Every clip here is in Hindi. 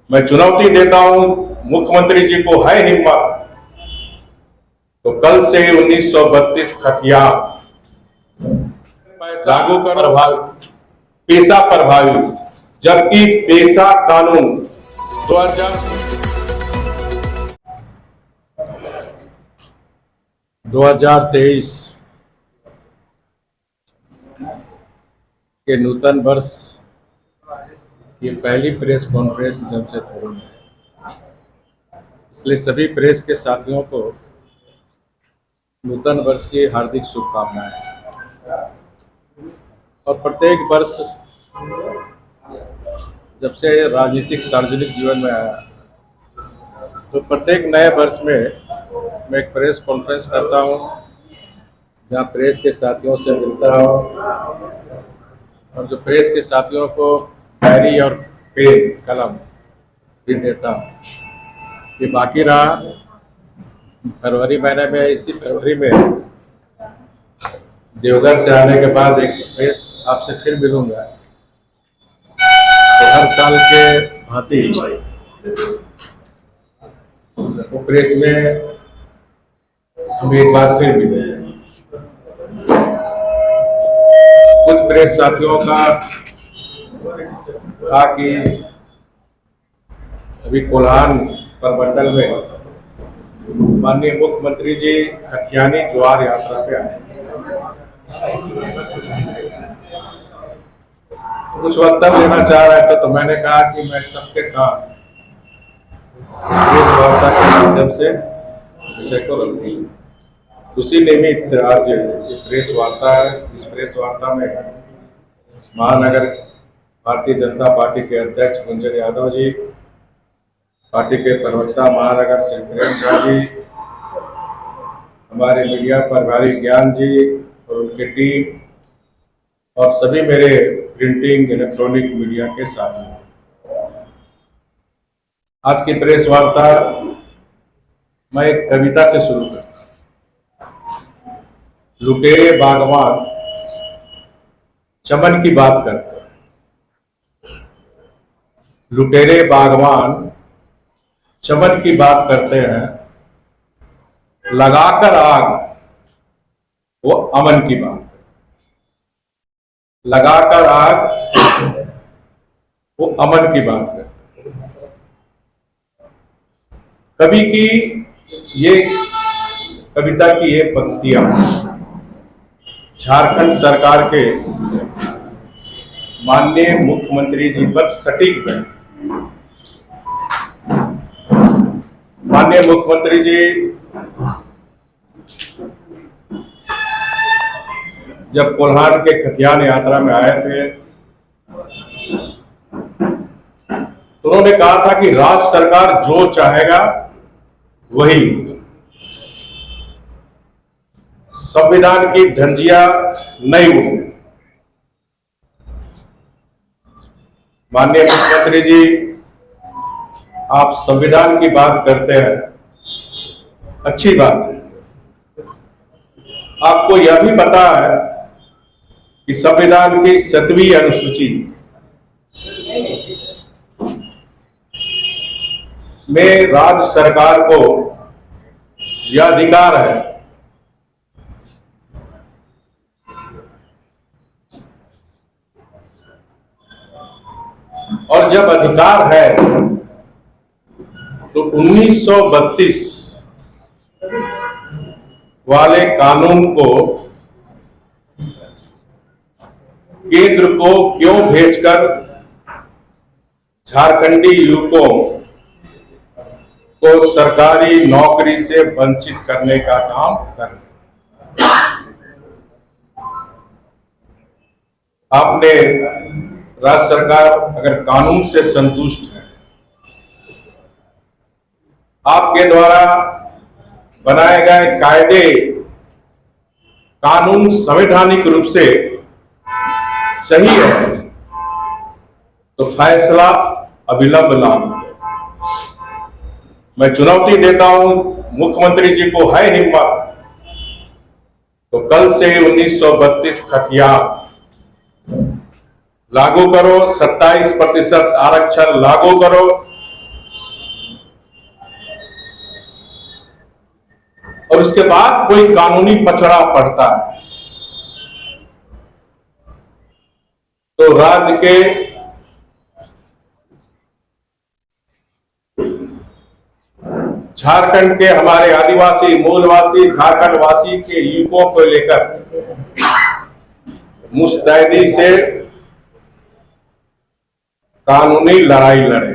मैं चुनौती देता हूं मुख्यमंत्री जी को, है हिम्मत तो कल से 1932 खतिया लागू कर पेशा प्रभावी, जबकि पेशा कानून 2023 के नूतन वर्ष की पहली प्रेस कॉन्फ्रेंस जमशेदपुर में है। इसलिए सभी प्रेस के साथियों को नूतन वर्ष की हार्दिक शुभकामनाएं। और प्रत्येक वर्ष जब से राजनीतिक सार्वजनिक जीवन में आया तो प्रत्येक नए वर्ष में मैं एक प्रेस कॉन्फ्रेंस करता हूं, जहां प्रेस के साथियों से मिलता हूं और जो प्रेस के साथियों को डायरी और पेन कलम भी देता हूं। ये बाकी रहा फरवरी महीने में, इसी फरवरी में देवघर से आने के बाद एक प्रेस आपसे फिर मिलूंगा। तो हर साल के भांति वो प्रेस में हम एक बार फिर मिले। कुछ प्रेस साथियों का था कि अभी कोल्हान प्रमंडल में माननीय मुख्यमंत्री जी खतियानी ज्वार यात्रा पे आए, कुछ वक्तव्य लेना चाह रहे थे। तो मैंने कहा कि मैं सबके साथ प्रेस वार्ता के माध्यम से विषय को रखूंगी। उसी निमित्त आज ये प्रेस वार्ता है। इस प्रेस वार्ता में महानगर भारतीय जनता पार्टी के अध्यक्ष गुंजन यादव जी, पार्टी के प्रवक्ता महानगर श्री प्रेम झा जी, हमारे मीडिया प्रभारी ज्ञान जी और उनकी टीम, और सभी मेरे प्रिंटिंग इलेक्ट्रॉनिक मीडिया के साथी। आज की प्रेस वार्ता मैं एक कविता से शुरू करता हूं। लुटेरे बागवान चमन की बात करते हैं, लुटेरे बागवान चमन की बात करते हैं, लगाकर आग वो अमन की बात, लगाकर आग वो अमन की बात करते। कवि की ये कविता की ये पंक्तियां झारखंड सरकार के माननीय मुख्यमंत्री जी पर सटीक है। माननीय मुख्यमंत्री जी जब कोल्हान के खतियान यात्रा में आए थे तो उन्होंने कहा था कि राज्य सरकार जो चाहेगा वही होगा, संविधान की धंजिया नहीं उड़ेगी। माननीय मुख्यमंत्री जी, आप संविधान की बात करते हैं, अच्छी बात है। आपको यह भी पता है कि संविधान की 7वीं अनुसूची में राज्य सरकार को यह अधिकार है और जब अधिकार है तो 1932 वाले कानून को केंद्र को क्यों भेजकर झारखंडी युवकों को सरकारी नौकरी से वंचित करने का काम कर रहे। आपने राज्य सरकार अगर कानून से संतुष्ट है, आपके द्वारा बनाए गए कायदे कानून संवैधानिक रूप से सही है, तो फैसला अविलंब लागू। मैं चुनौती देता हूं मुख्यमंत्री जी को, है हिम्मत तो कल से 1932 खतिया लागू करो, 27% आरक्षण लागू करो, और उसके बाद कोई कानूनी पचड़ा पड़ता है तो राज्य के झारखंड के हमारे आदिवासी मूलवासी झारखंड वासी के युवकों को लेकर मुस्तैदी से कानूनी लड़ाई लड़े।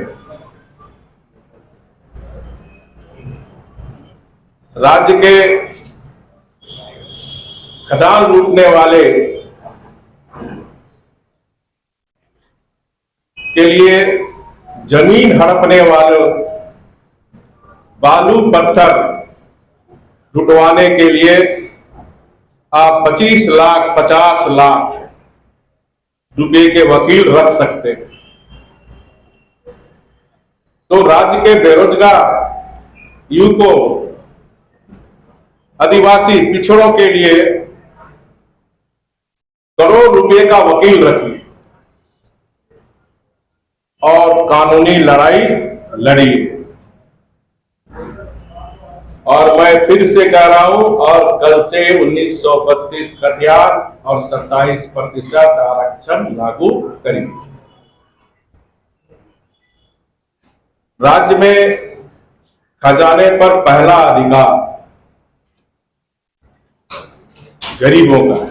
राज्य के खदान लूटने वाले के लिए, जमीन हड़पने वालों, बालू पत्थर लुटवाने के लिए आप 25 लाख 50 लाख रुपए के वकील रख सकते हैं। तो राज्य के बेरोजगार युवकों, आदिवासी पिछड़ों के लिए करोड़ रुपए का वकील रखिए और कानूनी लड़ाई लड़िए। और मैं फिर से कह रहा हूं, और कल से 1932 खतियान और 27% आरक्षण लागू करेंगे। राज्य में खजाने पर पहला अधिकार गरीबों का है,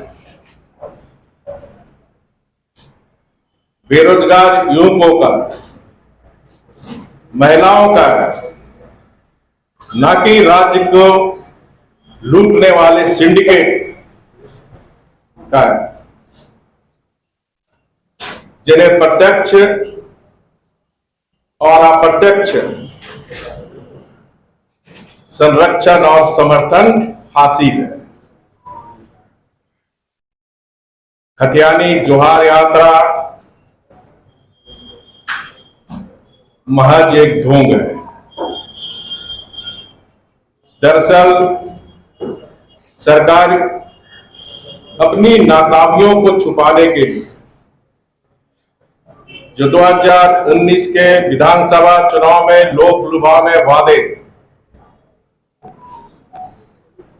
बेरोजगार युवकों का, महिलाओं का है, न कि राज्य को लूटने वाले सिंडिकेट का है, जिन्हें प्रत्यक्ष और अप्रत्यक्ष संरक्षण और समर्थन हासिल है। खतियानी जोहार यात्रा महज एक ढोंग है। दरअसल सरकार अपनी नाकामियों को छुपाने के लिए जो 2019 के विधानसभा चुनाव में लोक लुभावने वादे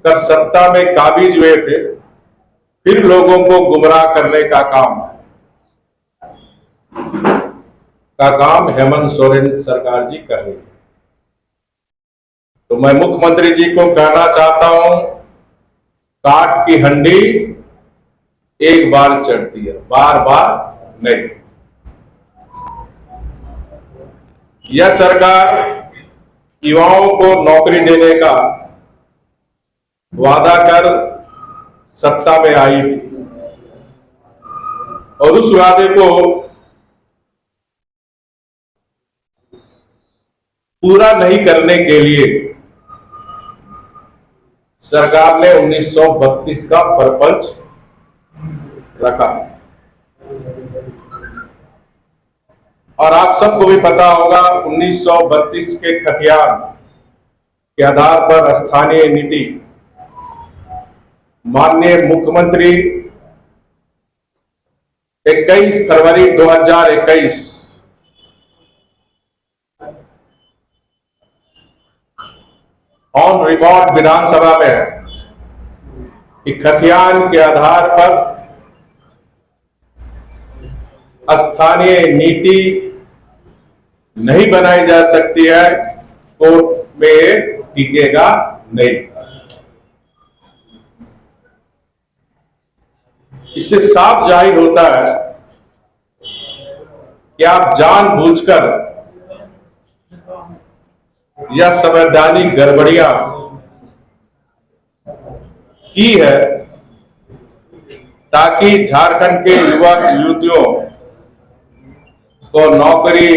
कर सत्ता में काबिज हुए थे, फिर लोगों को गुमराह करने का काम हेमंत सोरेन सरकार जी कर रही है। तो मैं मुख्यमंत्री जी को कहना चाहता हूं, काठ की हंडी एक बार चढ़ती है, बार बार नहीं। यह सरकार युवाओं को नौकरी देने का वादा कर सत्ता में आई थी और उस वादे को पूरा नहीं करने के लिए सरकार ने 1932 का परपंच रखा। और आप सबको भी पता होगा, 1932 के खतियान के आधार पर स्थानीय नीति माननीय मुख्यमंत्री 21 फरवरी 2021 ऑन रिकॉर्ड विधानसभा में है कि खतियान के आधार पर स्थानीय नीति नहीं बनाई जा सकती है, कोर्ट में टिकेगा नहीं। इससे साफ जाहिर होता है कि आप जानबूझकर यह संवैधानिक गड़बड़ियां की है ताकि झारखंड के युवक युवतियों को नौकरी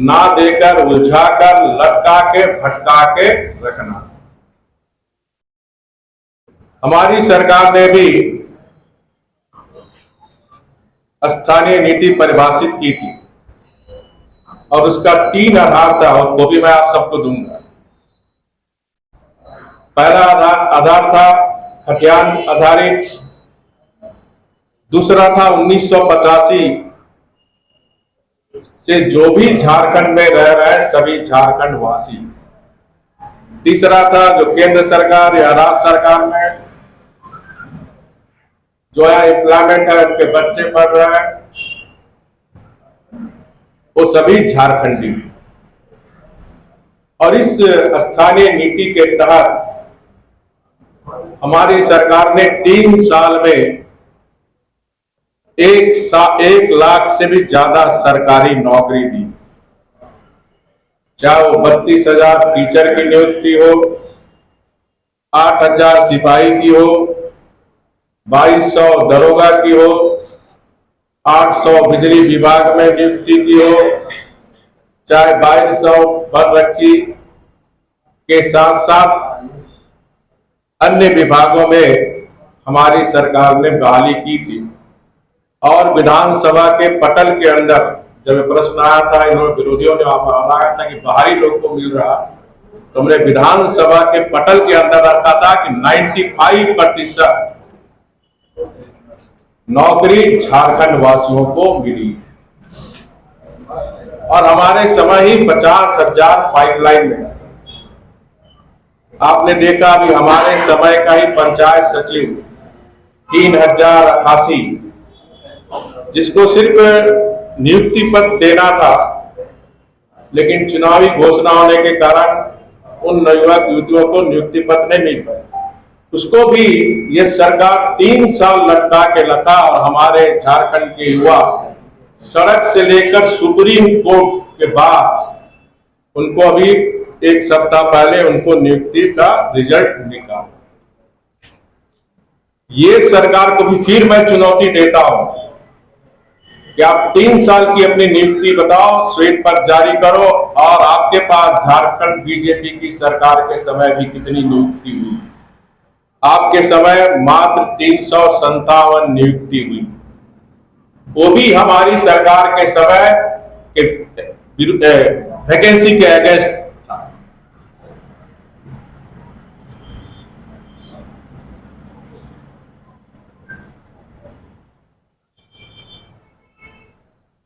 ना देकर उलझाकर लटका के भटका के रखना। हमारी सरकार ने भी स्थानीय नीति परिभाषित की थी और उसका 3 आधार था, और वो भी मैं आप सबको दूंगा। पहला आधार था खतियान आधारित, दूसरा था 1985 से जो भी झारखंड में रह रहे सभी झारखंड वासी तीसरा था जो केंद्र सरकार या राज्य सरकार में जो है एम्प्लॉयमेंट है, उनके बच्चे पढ़ रहे हैं, वो सभी झारखंडी। और इस स्थानीय नीति के तहत हमारी सरकार ने 3 साल में 1 लाख से भी ज्यादा सरकारी नौकरी दी, चाहे वो 32,000 टीचर की नियुक्ति हो, 8,000 सिपाही की हो, 2,200 दरोगा की हो, 800 बिजली विभाग में नियुक्ति की हो, चाहे 2,200 वनरक्षी के साथ साथ अन्य विभागों में हमारी सरकार ने बहाली की थी। और विधानसभा के पटल के अंदर जब प्रश्न आया था, इन्होंने विरोधियों ने बनाया था कि बाहरी लोग को मिल रहा, तो हमने विधानसभा के पटल के अंदर रखा था कि 95% नौकरी झारखंड वासियों को मिली। और हमारे समय ही 50,000 पाइपलाइन में। आपने देखा अभी हमारे समय का ही पंचायत सचिव 3,088, जिसको सिर्फ नियुक्ति पत्र देना था, लेकिन चुनावी घोषणा होने के कारण उन युवक युवतियों को नियुक्ति पत्र नहीं मिल पाए। उसको भी ये सरकार 3 साल लटका के रखा और हमारे झारखंड के युवा सड़क से लेकर सुप्रीम कोर्ट के बाद उनको अभी 1 सप्ताह पहले उनको नियुक्ति का रिजल्ट निकाला। ये सरकार को भी फिर मैं चुनौती देता हूं कि आप 3 साल की अपनी नियुक्ति बताओ, श्वेत पत्र जारी करो। और आपके पास झारखंड बीजेपी की सरकार के समय भी कितनी नियुक्ति हुई? आपके समय मात्र 357 नियुक्ति हुई, वो भी हमारी सरकार के समय के वैकेंसी के अगेंस्ट था।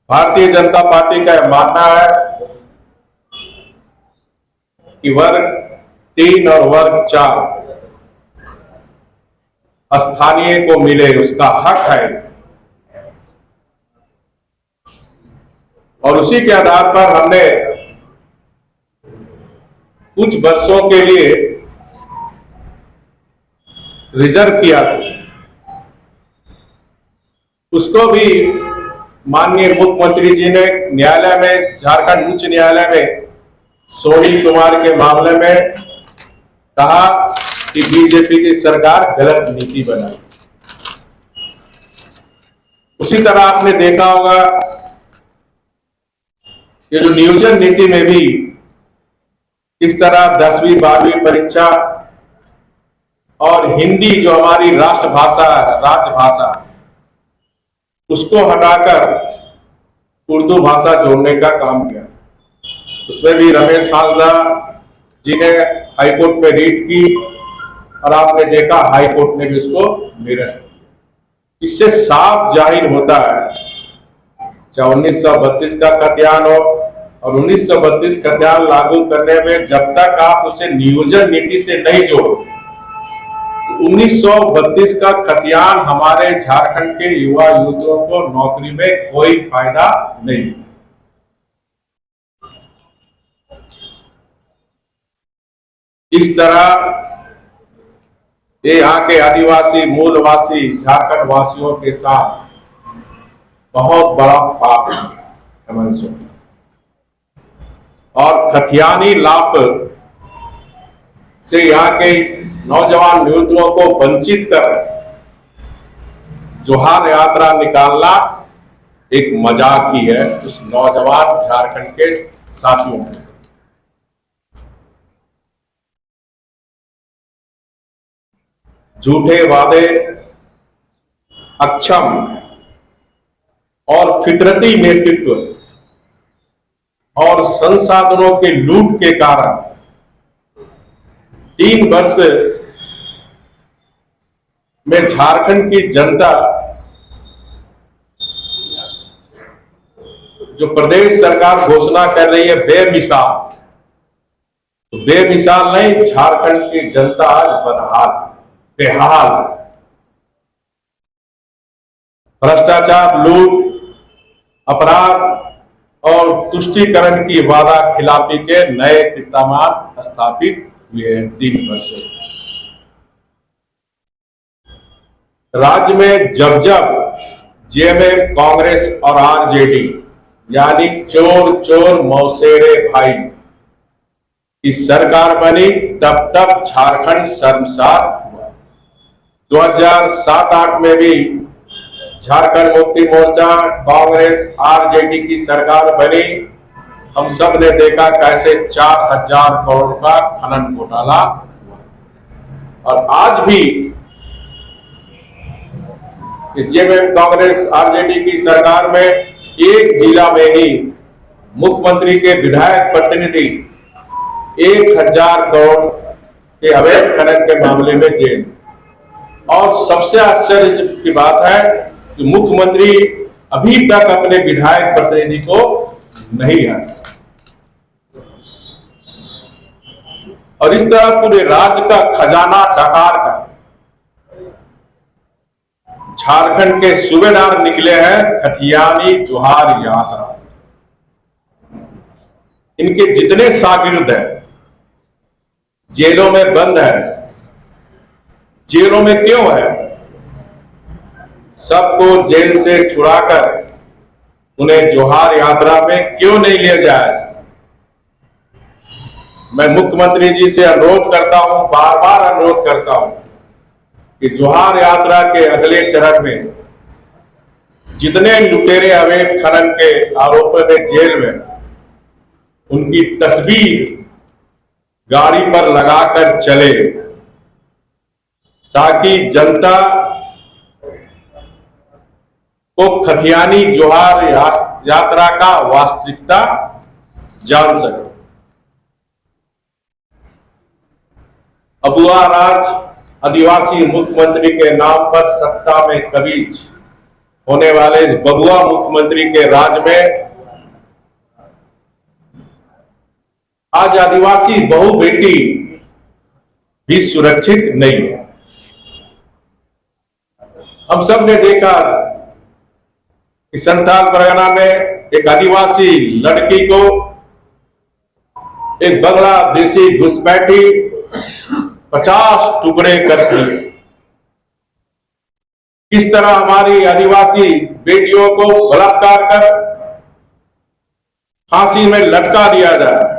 भारतीय जनता पार्टी का यह मानना है कि वर्ग 3 और वर्ग 4 स्थानीय को मिले, उसका हक है। और उसी के आधार पर हमने कुछ वर्षों के लिए रिजर्व किया था। उसको भी माननीय मुख्यमंत्री जी ने न्यायालय में, झारखंड उच्च न्यायालय में सोनी कुमार के मामले में कहा कि बीजेपी की सरकार गलत नीति बनाई। उसी तरह आपने देखा होगा ये जो नियोजन नीति में भी इस तरह 10वीं 12वीं परीक्षा और हिंदी जो हमारी राष्ट्रभाषा है, राजभाषा, उसको हटाकर उर्दू भाषा जोड़ने का काम किया। उसमें भी रमेश हांसदा जी ने हाईकोर्ट में रीट की और आपने देखा हाईकोर्ट ने भी उसको निरस्त किया। इससे साफ जाहिर होता है, चाहे 1932 का खतियान हो और 1932 खतियान लागू करने में जब तक आप उसे नियोजन नीति से नहीं जोड़ो, 1932 का खतियान हमारे झारखंड के युवा युवतियों को नौकरी में कोई फायदा नहीं। इस तरह ये यहाँ के आदिवासी मूलवासी झारखंड वासियों के साथ बहुत बड़ा पाप है। और खतियानी लाभ से यहाँ के नौजवान युवतियों को वंचित कर जोहार यात्रा निकालना एक मजाक ही है उस नौजवान झारखंड के साथियों में से। झूठे वादे, अक्षम और फितरती नेतृत्व और संसाधनों के लूट के कारण 3 वर्ष में झारखंड की जनता जो प्रदेश सरकार घोषणा कर रही है बेमिसाल, तो बेमिसाल नहीं, झारखंड की जनता आज बदहाल, बेहाल, भ्रष्टाचार, लूट, अपराध और तुष्टीकरण की वादा खिलाफी के नए कीर्तिमान स्थापित हुए हैं 3 वर्षों में। राज्य में जब जब जेएमएम, कांग्रेस और आरजेडी यानी चोर चोर मौसेरे भाई की सरकार बनी, तब तब झारखंड शर्मसार हुआ। 2007-8 में भी झारखंड मुक्ति मोर्चा, कांग्रेस, आरजेडी की सरकार बनी। हम सब ने देखा कैसे 4000 करोड़ का खनन घोटाला हुआ। और आज भी जेएमएम, कांग्रेस, आरजेडी की सरकार में एक जिला में ही मुख्यमंत्री के विधायक प्रतिनिधि 1000 करोड़ के अवैध खनन के मामले में जेल। और सबसे आश्चर्य की बात है कि मुख्यमंत्री अभी तक अपने विधायक प्रतिनिधि को नहीं हटाया। और इस तरह पूरे राज्य का खजाना डकार कर झारखंड के सूबेदार निकले हैं खतियानी जोहार यात्रा। इनके जितने शागिर्द हैं जेलों में बंद है। जेलों में क्यों है? सबको जेल से छुड़ाकर उन्हें जोहार यात्रा में क्यों नहीं ले जाए? मैं मुख्यमंत्री जी से अनुरोध करता हूं, बार बार अनुरोध करता हूं कि जोहार यात्रा के अगले चरण में जितने लुटेरे अवैध खनन के आरोपों में जेल में, उनकी तस्वीर गाड़ी पर लगाकर चले, ताकि जनता को खतियानी जोहार यात्रा का वास्तविकता जान सके। अबुआ राज आदिवासी मुख्यमंत्री के नाम पर सत्ता में कबीज होने वाले इस बबुआ मुख्यमंत्री के राज में आज आदिवासी बहु बेटी भी सुरक्षित नहीं है। हम सब ने देखा कि संथाल परगना में एक आदिवासी लड़की को एक बांग्लादेशी घुसपैठी 50 टुकड़े कर दिए। किस तरह हमारी आदिवासी बेटियों को बलात्कार कर फांसी में लटका दिया जाए।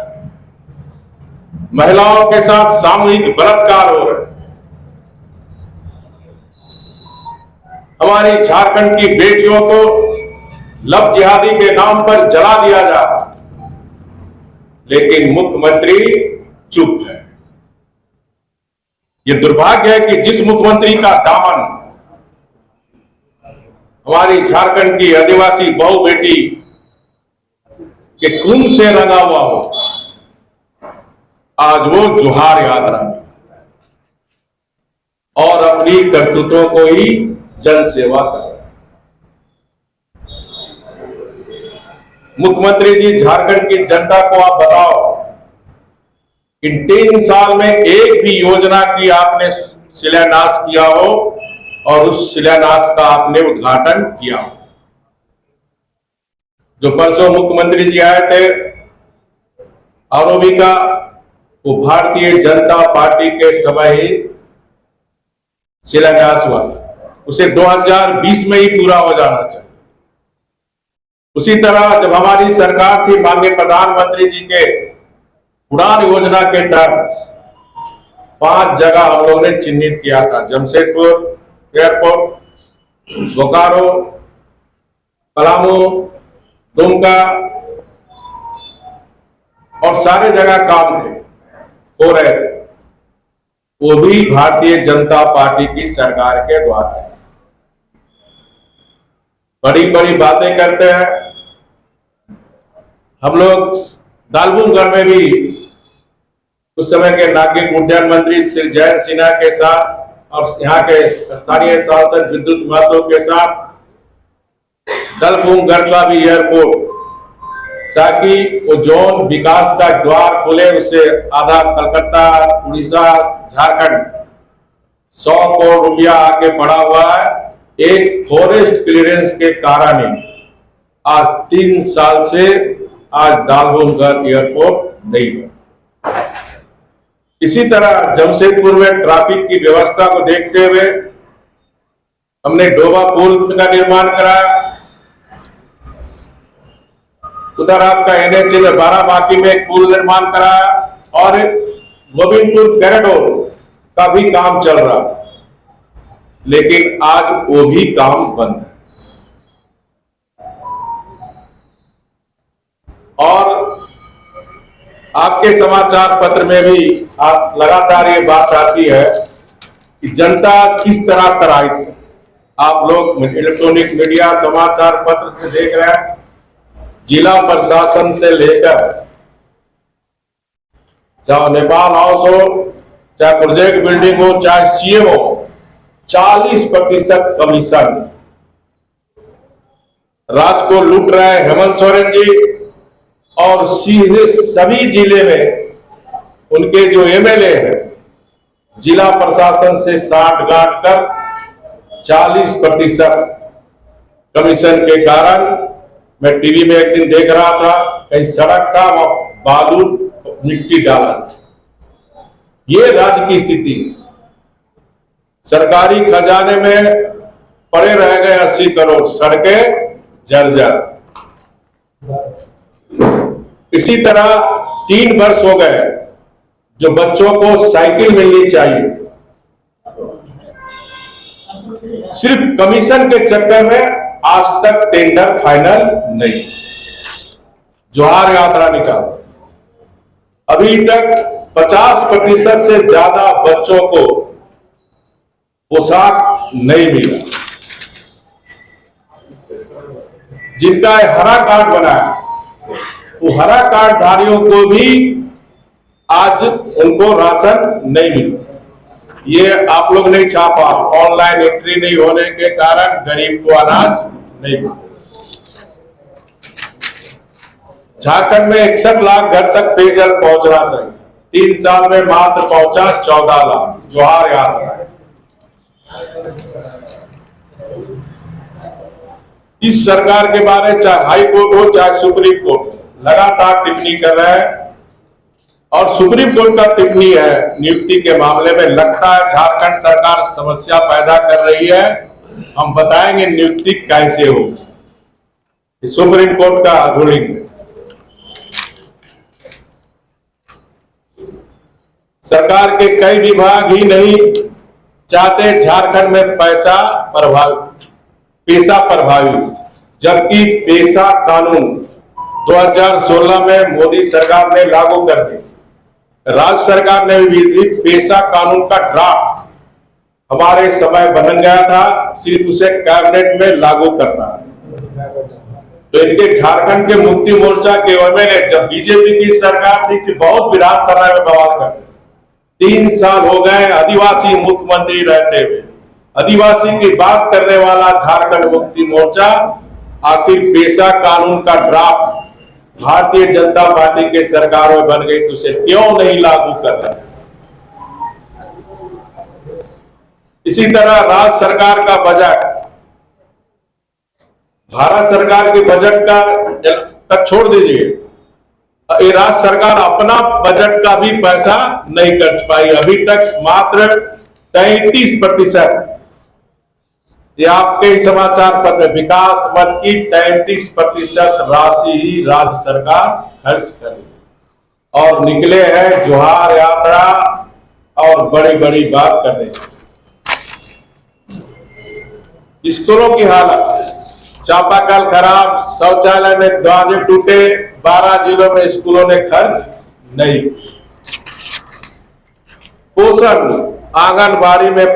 महिलाओं के साथ सामूहिक बलात्कार हो रहे। हमारी झारखंड की बेटियों को लव जिहादी के नाम पर जला दिया जा रहा, लेकिन मुख्यमंत्री चुप है। यह दुर्भाग्य है कि जिस मुख्यमंत्री का दामन हमारी झारखंड की आदिवासी बहु बेटी के खून से रंगा हुआ हो, आज वो जोहार यात्रा में और अपनी करतूतों को ही जन सेवा कर रहे। मुख्यमंत्री जी, झारखंड की जनता को आप बताओ, इन 3 साल में एक भी योजना की आपने शिलान्यास किया हो और उस शिलान्यास का आपने उद्घाटन किया हो? जो परसों मुख्यमंत्री जी आए थे आरओबी का, वो भारतीय जनता पार्टी के समय ही शिलान्यास हुआ था। उसे 2020 में ही पूरा हो जाना चाहिए। उसी तरह जब हमारी सरकार थी, माननीय प्रधानमंत्री जी के उड़ान योजना के तहत 5 जगह हम लोगों ने चिन्हित किया था: जमशेदपुर एयरपोर्ट, बोकारो, पलामू, दुमका, और सारे जगह काम थे, हो रहे थे। वो भी भारतीय जनता पार्टी की सरकार के द्वारा है। बड़ी बड़ी बातें करते हैं हम लोग। दालबुनगढ़ में भी उस समय के नागरिक उड्डयन मंत्री श्री जयंत सिन्हा के साथ और यहाँ के स्थानीय सांसद विद्युत महतो के साथ दालबुनगढ़ का भी एयरपोर्ट ताकि वो जोन विकास का द्वार खुले, उससे आधा कलकत्ता, उड़ीसा, झारखंड 100 करोड़ रुपया आके पड़ा हुआ है। एक फॉरेस्ट क्लियरेंस के कारण ही आज 3 साल से आज डालबोनगढ़ एयरपोर्ट नहीं बना। इसी तरह जमशेदपुर में ट्रैफिक की व्यवस्था को देखते हुए हमने डोबा पुल का निर्माण कराया। उधर आपका NH में बाराबांकी में एक पुल निर्माण कराया और गोविंदपुर कैरिडोर का भी काम चल रहा, लेकिन आज वो भी काम बंद है। और आपके समाचार पत्र में भी आप लगातार ये बात आती है कि जनता किस तरह कराई। आप लोग इलेक्ट्रॉनिक मीडिया समाचार पत्र से देख रहे हैं, जिला प्रशासन से लेकर चाहे नेपाल हाउस हो, चाहे प्रोजेक्ट बिल्डिंग हो, चाहे CM हो, 40% कमीशन राज को लूट रहे हैं हेमंत सोरेन जी। और सीधे सभी जिले में उनके जो MLA है जिला प्रशासन से साठ गांठ कर 40% कमीशन के कारण, मैं टीवी में एक दिन देख रहा था, कहीं सड़क था वहां बालू मिट्टी डाला। ये राज्य की स्थिति, सरकारी खजाने में पड़े रह गए 80 करोड़, सड़कें जर्जर। इसी तरह 3 वर्ष हो गए जो बच्चों को साइकिल मिलनी चाहिए, सिर्फ कमीशन के चक्कर में आज तक टेंडर फाइनल नहीं। जोहार यात्रा निकाल, अभी तक 50% से ज्यादा बच्चों को पोशाक नहीं मिला। जिनका हरा कार्ड बना है, वो हरा कार्ड धारियों को भी आज उनको राशन नहीं मिला। ये आप लोग नहीं छापा, ऑनलाइन एंट्री नहीं होने के कारण गरीब को अनाज नहीं मिला। झारखंड में 61 लाख घर तक पेयजल पहुंचना चाहिए, 3 साल में मात्र पहुंचा 14 लाख। जोहार यात्रा है। इस सरकार के बारे चाहे हाई कोर्ट हो चाहे सुप्रीम कोर्ट लगातार टिप्पणी कर रहे हैं, और सुप्रीम कोर्ट का टिप्पणी है नियुक्ति के मामले में। लगता है झारखंड सरकार समस्या पैदा कर रही है। हम बताएंगे नियुक्ति कैसे हो, सुप्रीम कोर्ट का रूलिंग। सरकार के कई विभाग ही नहीं चाहते झारखंड में पेशा प्रभावी, जबकि पेशा कानून 2016 में मोदी सरकार ने लागू कर दी। राज्य सरकार ने भी पेशा कानून का ड्राफ्ट हमारे समय बन गया था, सिर्फ उसे कैबिनेट में लागू करना है। तो इनके झारखंड के मुक्ति मोर्चा के MLA जब बीजेपी की सरकार थी कि बहुत विधानसभा में बवाल कर, 3 साल हो गए आदिवासी मुख्यमंत्री रहते हुए। आदिवासी की बात करने वाला झारखंड मुक्ति मोर्चा आखिर पेशा कानून का ड्राफ्ट भारतीय जनता पार्टी के सरकार में बन गई तो उसे क्यों नहीं लागू कर रहा? इसी तरह राज्य सरकार का बजट, भारत सरकार के बजट का छोड़ दीजिए, ये राज्य सरकार अपना बजट का भी पैसा नहीं खर्च पाई। अभी तक मात्र 33%, ये आपके समाचार पत्र, विकास मद की 33% राशि ही राज्य सरकार खर्च करेगी। और निकले हैं जोहार यात्रा और बड़ी बड़ी बात करने। स्कूलों की हालत, चापाकल खराब, शौचालय में दरवाजे टूटे, 12 जिलों में स्कूलों ने खर्च नहीं। पोषण, आंगनबाड़ी में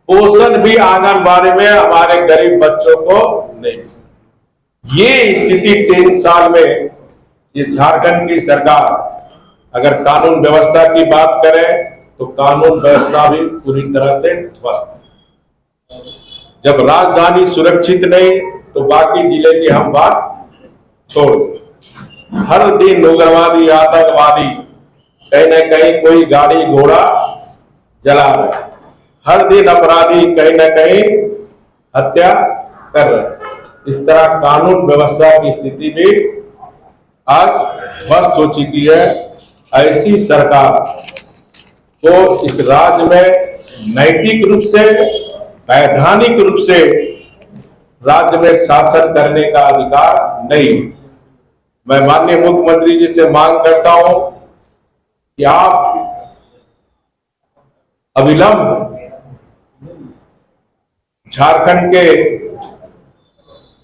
पोषण भी आंगनबाड़ी में हमारे गरीब बच्चों को नहीं। ये स्थिति 3 साल में ये झारखंड की सरकार, अगर कानून व्यवस्था की बात करें तो कानून व्यवस्था भी पूरी तरह से ध्वस्त। जब राजधानी सुरक्षित नहीं, तो बाकी जिले की हम बात छोड़। हर दिन उग्रवादी आतंकवादी कहीं न कहीं कोई गाड़ी घोड़ा जला रहे, हर दिन अपराधी कहीं न कहीं हत्या कर रहे। इस तरह कानून व्यवस्था की स्थिति भी आज ध्वस्त हो चुकी है। ऐसी सरकार को इस राज्य में नैतिक रूप से, वैधानिक रूप से राज्य में शासन करने का अधिकार नहीं। मैं माननीय मुख्यमंत्री जी से मांग करता हूं कि आप अविलंब झारखंड के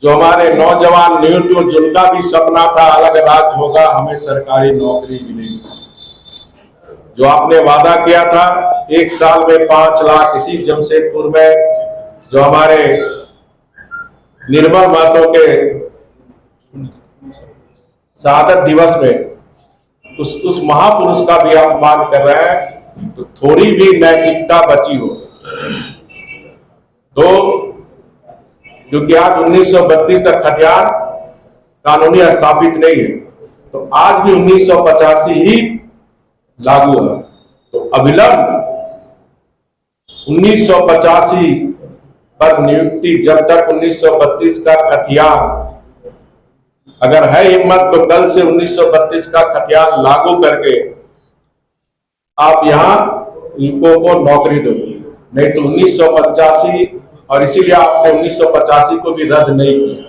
जो हमारे नौजवान निरुद्योग, जिनका भी सपना था अलग राज्य होगा, हमें सरकारी नौकरी मिलेगी, जो आपने वादा किया था 1 साल में 5 लाख, इसी जमशेदपुर में जो हमारे निर्मल महतो के शहादत दिवस में उस महापुरुष का भी अपमान कर रहे हैं, तो थोड़ी भी नैतिकता बची हो तो, क्योंकि आज 1932 तक खतियान कानूनी स्थापित नहीं है, तो आज भी 1985 ही लागू है। तो अविलंब 1985 पर नियुक्ति, जब तक 1932 का खतियान, अगर है हिम्मत तो कल से 1932 का खतियान लागू करके आप यहां इनको को नौकरी दो, नहीं तो 1985, और इसीलिए आपने 1985 को भी रद्द नहीं किया,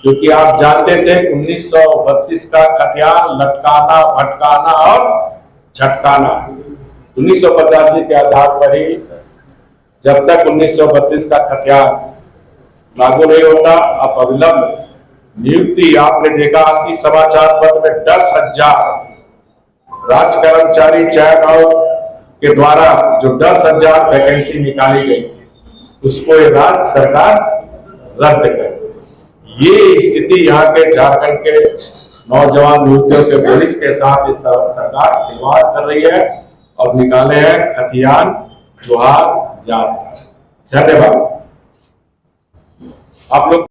क्योंकि आप जानते थे 1932 का खतियान लटकाना, भटकाना और झटकाना, 1985 के आधार पर ही, जब तक 1932 का खतियान लागू नहीं होता, आप अविलंब नियुक्ति। आपने देखा 80 समाचार पत्र में 10,000 राज्य कर्मचारी चयन आयोग के द्वारा जो 10,000 वैकेंसी निकाली गई, उसको ये राज्य सरकार रद्द कर। ये स्थिति यहाँ के झारखंड के नौजवान निरुद्योग के पुलिस के साथ इस सरकार खिलवाड़ कर रही है और निकाले हैं खतियान जोहार याद। धन्यवाद। आप लोग